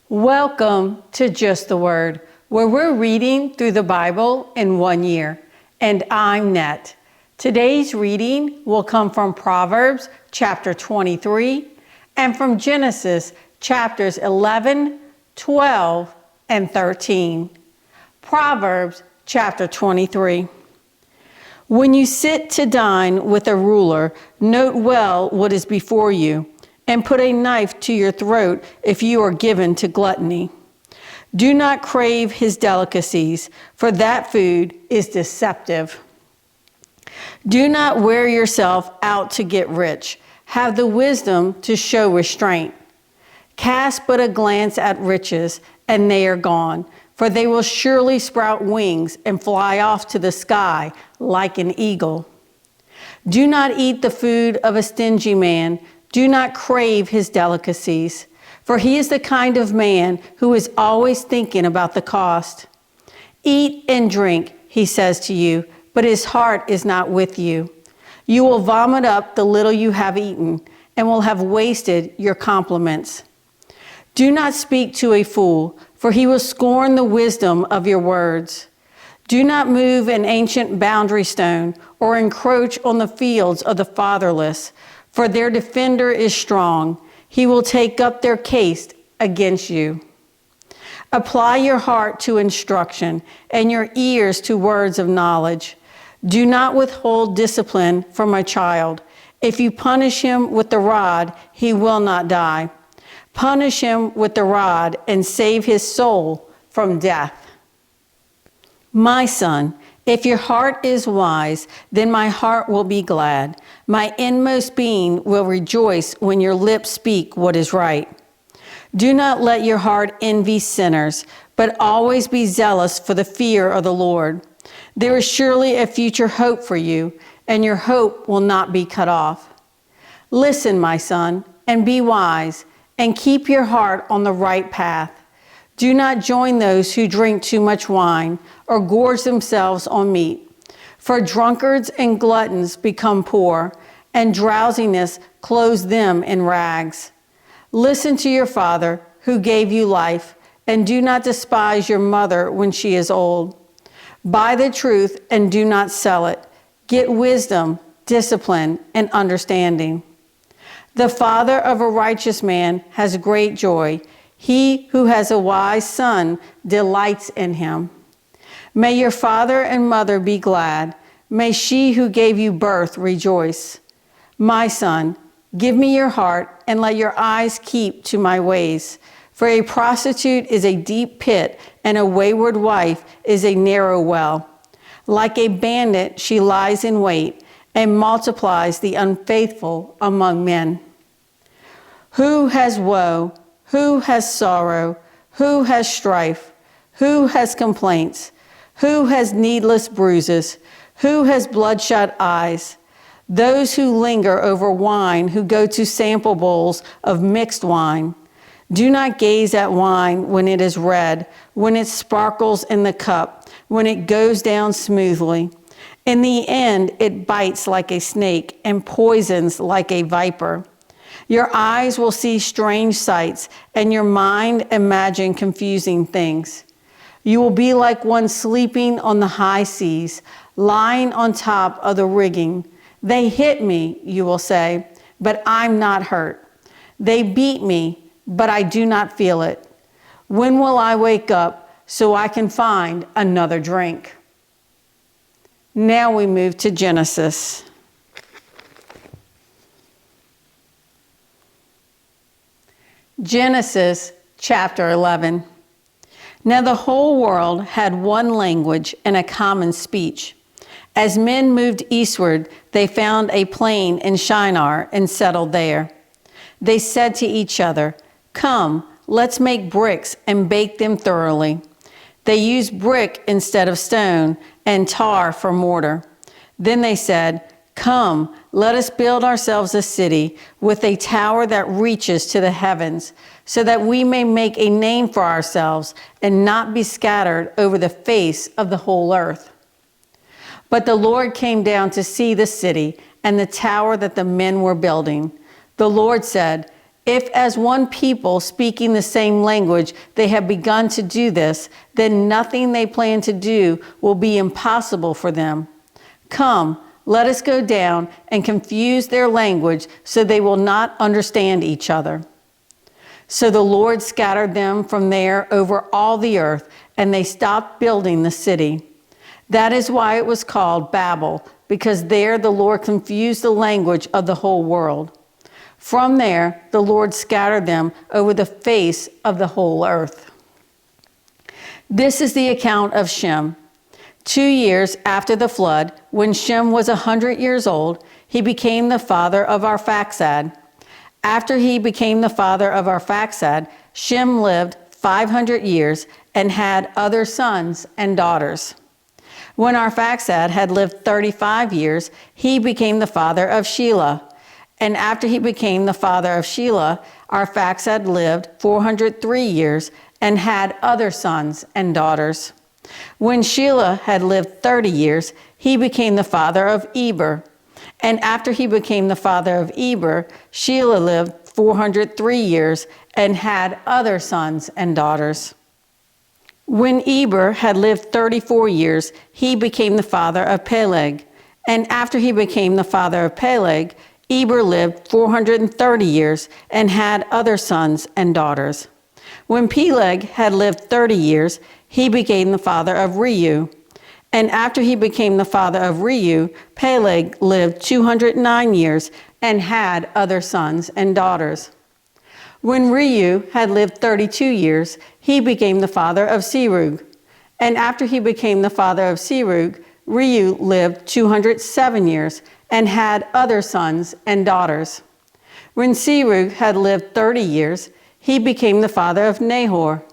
Welcome to Just the Word, where we're reading through the Bible in 1 year. And I'm Net. Today's reading will come from Proverbs chapter 23 and from Genesis chapters 11, 12, and 13. Proverbs chapter 23. When you sit to dine with a ruler, note well what is before you, and put a knife to your throat if you are given to gluttony. Do not crave his delicacies, for that food is deceptive. Do not wear yourself out to get rich. Have the wisdom to show restraint. Cast but a glance at riches, and they are gone, for they will surely sprout wings and fly off to the sky like an eagle. Do not eat the food of a stingy man. Do not crave his delicacies, for he is the kind of man who is always thinking about the cost. Eat and drink, he says to you, but his heart is not with you. You will vomit up the little you have eaten, and will have wasted your compliments. Do not speak to a fool, for he will scorn the wisdom of your words. Do not move an ancient boundary stone, or encroach on the fields of the fatherless, for their defender is strong. He will take up their case against you. Apply your heart to instruction and your ears to words of knowledge. Do not withhold discipline from a child. If you punish him with the rod, he will not die. Punish him with the rod and save his soul from death. My son, if your heart is wise, then my heart will be glad. My inmost being will rejoice when your lips speak what is right. Do not let your heart envy sinners, but always be zealous for the fear of the Lord. There is surely a future hope for you, and your hope will not be cut off. Listen, my son, and be wise, and keep your heart on the right path. Do not join those who drink too much wine or gorge themselves on meat. For drunkards and gluttons become poor, and drowsiness clothes them in rags. Listen to your father who gave you life, and do not despise your mother when she is old. Buy the truth and do not sell it. Get wisdom, discipline, and understanding. The father of a righteous man has great joy. He who has a wise son delights in him. May your father and mother be glad. May she who gave you birth rejoice. My son, give me your heart and let your eyes keep to my ways. For a prostitute is a deep pit, and a wayward wife is a narrow well. Like a bandit, she lies in wait and multiplies the unfaithful among men. Who has woe? Who has sorrow? Who has strife? Who has complaints? Who has needless bruises? Who has bloodshot eyes? Those who linger over wine, who go to sample bowls of mixed wine. Do not gaze at wine when it is red, when it sparkles in the cup, when it goes down smoothly. In the end, it bites like a snake and poisons like a viper. Your eyes will see strange sights, and your mind imagine confusing things. You will be like one sleeping on the high seas, lying on top of the rigging. They hit me, you will say, but I'm not hurt. They beat me, but I do not feel it. When will I wake up so I can find another drink? Now we move to Genesis. Genesis chapter 11. Now the whole world had one language and a common speech. As men moved eastward, they found a plain in Shinar and settled there. They said to each other, "Come, let's make bricks and bake them thoroughly." They used brick instead of stone and tar for mortar. Then they said, "Come, let us build ourselves a city with a tower that reaches to the heavens, so that we may make a name for ourselves and not be scattered over the face of the whole earth." But the Lord came down to see the city and the tower that the men were building. The Lord said, If as one people speaking the same language they have begun to do this, then nothing they plan to do will be impossible for them. Come, let us go down and confuse their language so they will not understand each other. So the Lord scattered them from there over all the earth, and they stopped building the city. That is why it was called Babel, because there the Lord confused the language of the whole world. From there, the Lord scattered them over the face of the whole earth. This is the account of Shem. 2 years after the flood, when Shem was 100 years old, he became the father of Arphaxad. After he became the father of Arphaxad, Shem lived 500 years and had other sons and daughters. When Arphaxad had lived 35 years, he became the father of Shelah. And after he became the father of Shelah, Arphaxad lived 403 years and had other sons and daughters. When Shelah had lived 30 years, he became the father of Eber. And after he became the father of Eber, Shelah lived 403 years and had other sons and daughters. When Eber had lived 34 years, he became the father of Peleg. And after he became the father of Peleg, Eber lived 430 years and had other sons and daughters. When Peleg had lived 30 years, he became the father of Reu. And after he became the father of Reu, Peleg lived 209 years and had other sons and daughters. When Reu had lived 32 years, he became the father of Serug. And after he became the father of Serug, Reu lived 207 years and had other sons and daughters. When Serug had lived 30 years, he became the father of Nahor.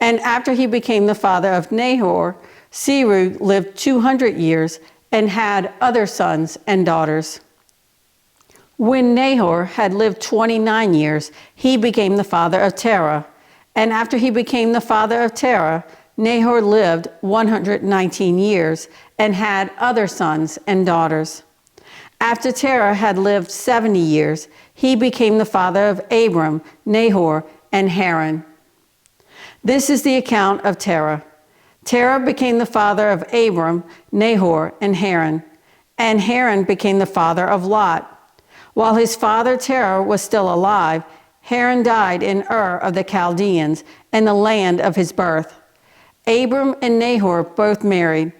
And after he became the father of Nahor, Serug lived 200 years and had other sons and daughters. When Nahor had lived 29 years, he became the father of Terah. And after he became the father of Terah, Nahor lived 119 years and had other sons and daughters. After Terah had lived 70 years, he became the father of Abram, Nahor, and Haran. This is the account of Terah. Terah became the father of Abram, Nahor, and Haran. And Haran became the father of Lot. While his father Terah was still alive, Haran died in Ur of the Chaldeans, in the land of his birth. Abram and Nahor both married.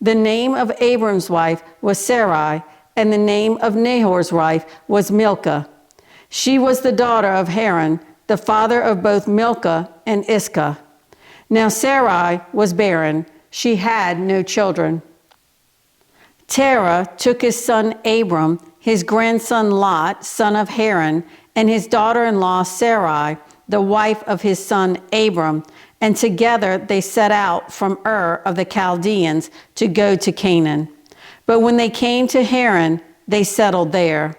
The name of Abram's wife was Sarai, and the name of Nahor's wife was Milcah. She was the daughter of Haran, the father of both Milcah and Iscah. Now Sarai was barren. She had no children. Terah took his son Abram, his grandson Lot, son of Haran, and his daughter-in-law Sarai, the wife of his son Abram, and together they set out from Ur of the Chaldeans to go to Canaan. But when they came to Haran, they settled there.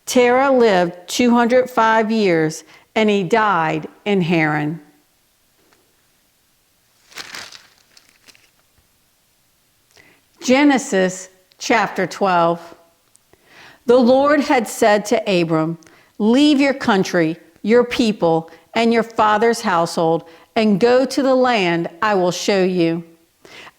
Terah lived 205 years, and he died in Haran. Genesis chapter 12. The Lord had said to Abram, "Leave your country, your people, and your father's household, and go to the land I will show you.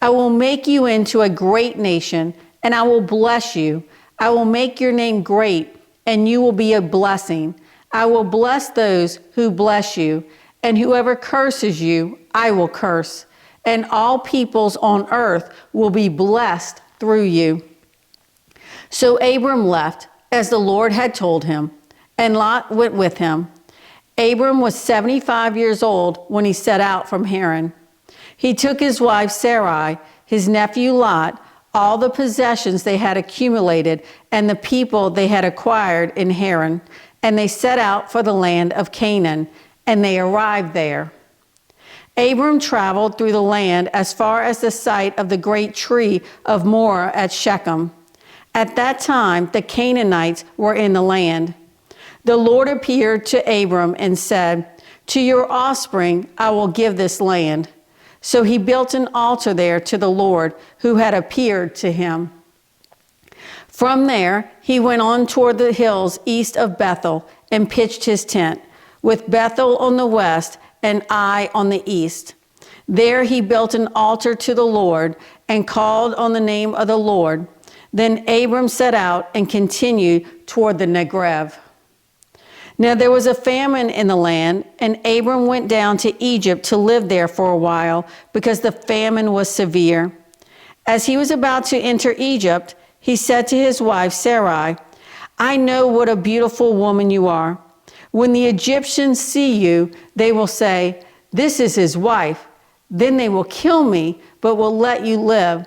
I will make you into a great nation, and I will bless you. I will make your name great, and you will be a blessing. I will bless those who bless you, and whoever curses you, I will curse. And all peoples on earth will be blessed through you." So Abram left, as the Lord had told him, and Lot went with him. Abram was 75 years old when he set out from Haran. He took his wife Sarai, his nephew Lot, all the possessions they had accumulated, and the people they had acquired in Haran, and they set out for the land of Canaan, and they arrived there. Abram traveled through the land as far as the site of the great tree of Moreh at Shechem. At that time, the Canaanites were in the land. The Lord appeared to Abram and said, "To your offspring I will give this land." So he built an altar there to the Lord who had appeared to him. From there, he went on toward the hills east of Bethel and pitched his tent, with Bethel on the west and Ai on the east. There he built an altar to the Lord and called on the name of the Lord. Then Abram set out and continued toward the Negev. Now there was a famine in the land, and Abram went down to Egypt to live there for a while, because the famine was severe. As he was about to enter Egypt, he said to his wife Sarai, "I know what a beautiful woman you are. When the Egyptians see you, they will say, 'This is his wife.' Then they will kill me, but will let you live.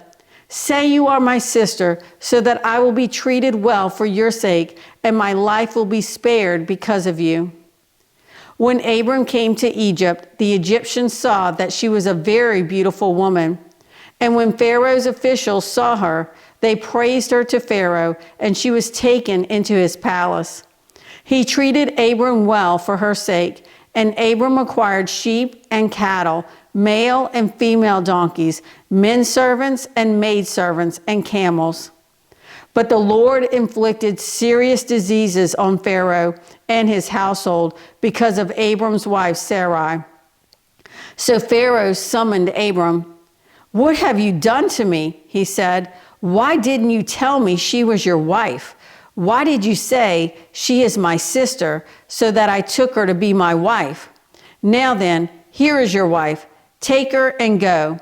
Say you are my sister, so that I will be treated well for your sake, and my life will be spared because of you." When Abram came to Egypt, the Egyptians saw that she was a very beautiful woman. And when Pharaoh's officials saw her, they praised her to Pharaoh, and she was taken into his palace. He treated Abram well for her sake, and Abram acquired sheep and cattle, male and female donkeys, men servants and maid servants, and camels. But the Lord inflicted serious diseases on Pharaoh and his household because of Abram's wife Sarai. So Pharaoh summoned Abram. "What have you done to me?" he said. "Why didn't you tell me she was your wife? Why did you say, 'She is my sister,' so that I took her to be my wife? Now then, here is your wife. Take her and go."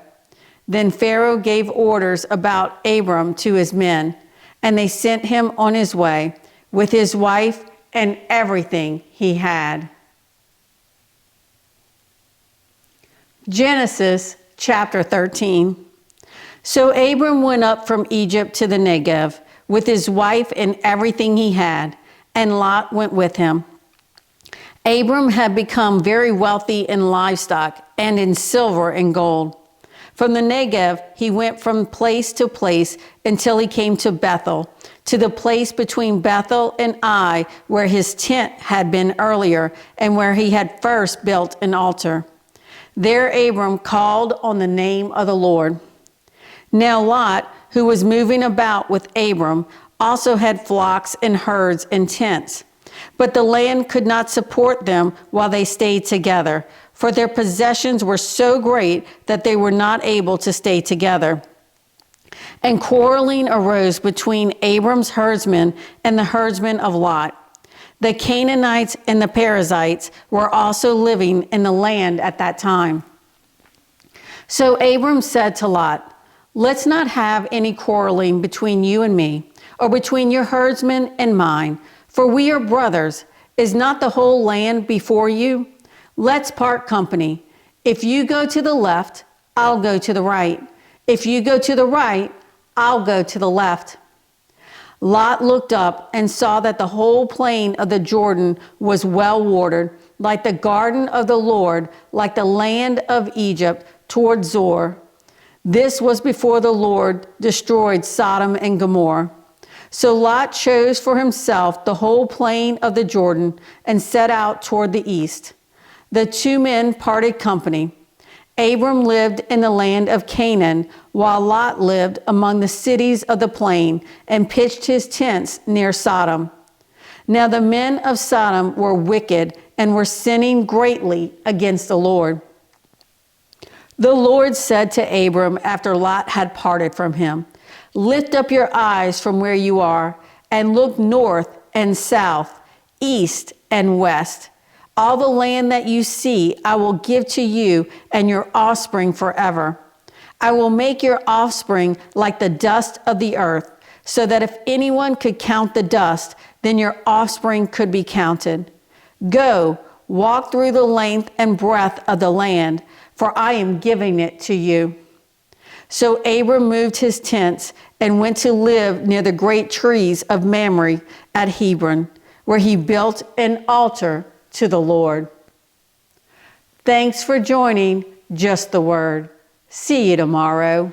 Then Pharaoh gave orders about Abram to his men, and they sent him on his way with his wife and everything he had. Genesis chapter 13. So Abram went up from Egypt to the Negev with his wife and everything he had, and Lot went with him. Abram had become very wealthy in livestock and in silver and gold. From the Negev, he went from place to place until he came to Bethel, to the place between Bethel and Ai, where his tent had been earlier and where he had first built an altar. There Abram called on the name of the Lord. Now Lot, who was moving about with Abram, also had flocks and herds and tents. But the land could not support them while they stayed together, for their possessions were so great that they were not able to stay together. And quarreling arose between Abram's herdsmen and the herdsmen of Lot. The Canaanites and the Perizzites were also living in the land at that time. So Abram said to Lot, "Let's not have any quarreling between you and me, or between your herdsmen and mine, for we are brothers. Is not the whole land before you? Let's part company. If you go to the left, I'll go to the right. If you go to the right, I'll go to the left." Lot looked up and saw that the whole plain of the Jordan was well watered, like the garden of the Lord, like the land of Egypt toward Zoar. This was before the Lord destroyed Sodom and Gomorrah. So Lot chose for himself the whole plain of the Jordan and set out toward the east. The two men parted company. Abram lived in the land of Canaan, while Lot lived among the cities of the plain and pitched his tents near Sodom. Now the men of Sodom were wicked and were sinning greatly against the Lord. The Lord said to Abram after Lot had parted from him, "Lift up your eyes from where you are and look north and south, east and west. All the land that you see I will give to you and your offspring forever. I will make your offspring like the dust of the earth, so that if anyone could count the dust, then your offspring could be counted. Go, walk through the length and breadth of the land, for I am giving it to you." So Abram moved his tents and went to live near the great trees of Mamre at Hebron, where he built an altar to the Lord. Thanks for joining Just the Word. See you tomorrow.